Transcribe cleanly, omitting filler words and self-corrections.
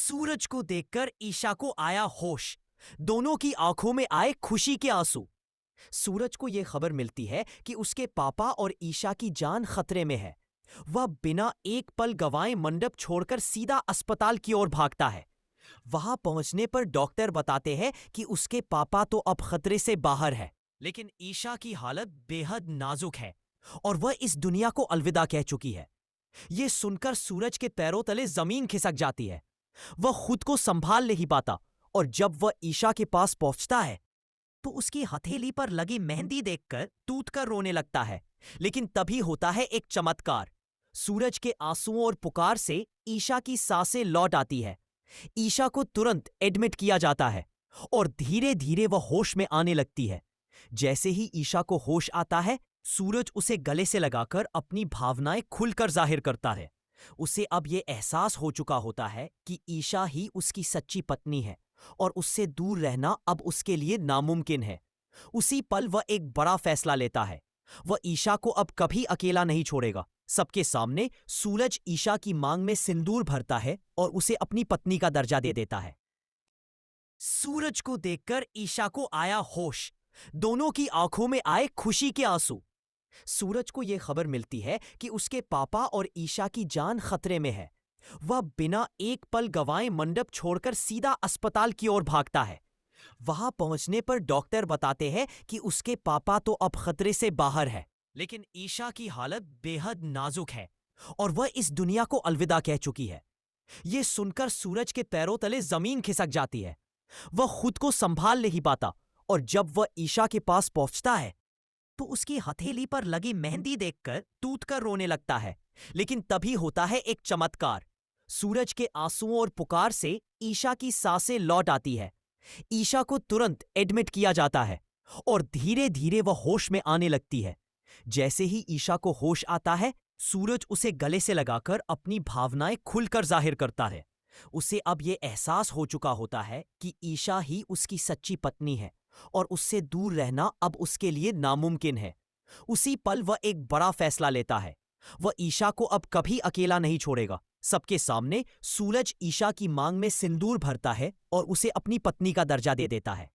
सूरज को देखकर ईशा को आया होश। दोनों की आंखों में आए खुशी के आंसू। सूरज को यह खबर मिलती है कि उसके पापा और ईशा की जान खतरे में है। वह बिना एक पल गंवाए मंडप छोड़कर सीधा अस्पताल की ओर भागता है। वहां पहुंचने पर डॉक्टर बताते हैं कि उसके पापा तो अब खतरे से बाहर है, लेकिन ईशा की हालत बेहद नाजुक है और वह इस दुनिया को अलविदा कह चुकी है। यह सुनकर सूरज के पैरों तले जमीन खिसक जाती है। वह खुद को संभाल नहीं पाता और जब वह ईशा के पास पहुंचता है तो उसकी हथेली पर लगी मेहंदी देखकर टूट कर रोने लगता है। लेकिन तभी होता है एक चमत्कार। सूरज के आंसुओं और पुकार से ईशा की सांसें लौट आती है। ईशा को तुरंत एडमिट किया जाता है और धीरे धीरे वह होश में आने लगती है। जैसे ही ईशा को होश आता है, सूरज उसे गले से लगाकर अपनी भावनाएं खुलकर जाहिर करता है। उसे अब यह एहसास हो चुका होता है कि ईशा ही उसकी सच्ची पत्नी है और उससे दूर रहना अब उसके लिए नामुमकिन है। उसी पल वह एक बड़ा फैसला लेता है। वह ईशा को अब कभी अकेला नहीं छोड़ेगा। सबके सामने सूरज ईशा की मांग में सिंदूर भरता है और उसे अपनी पत्नी का दर्जा दे देता है। सूरज को देखकर ईशा को आया होश। दोनों की आंखों में आए खुशी के आंसू। सूरज को यह खबर मिलती है कि उसके पापा और ईशा की जान खतरे में है। वह बिना एक पल गंवाए मंडप छोड़कर सीधा अस्पताल की ओर भागता है। वहां पहुंचने पर डॉक्टर बताते हैं कि उसके पापा तो अब खतरे से बाहर है, लेकिन ईशा की हालत बेहद नाजुक है और वह इस दुनिया को अलविदा कह चुकी है। यह सुनकर सूरज के पैरों तले जमीन खिसक जाती है। वह खुद को संभाल नहीं पाता और जब वह ईशा के पास पहुंचता है तो उसकी हथेली पर लगी मेहंदी देखकर टूट कर रोने लगता है। लेकिन तभी होता है एक चमत्कार। सूरज के आंसुओं और पुकार से ईशा की सांसें लौट आती है। ईशा को तुरंत एडमिट किया जाता है और धीरे धीरे वह होश में आने लगती है। जैसे ही ईशा को होश आता है, सूरज उसे गले से लगाकर अपनी भावनाएं खुलकर जाहिर करता है। उसे अब यह एहसास हो चुका होता है कि ईशा ही उसकी सच्ची पत्नी है और उससे दूर रहना अब उसके लिए नामुमकिन है। उसी पल वह एक बड़ा फैसला लेता है। वह ईशा को अब कभी अकेला नहीं छोड़ेगा। सबके सामने सूरज ईशा की मांग में सिंदूर भरता है और उसे अपनी पत्नी का दर्जा दे देता है।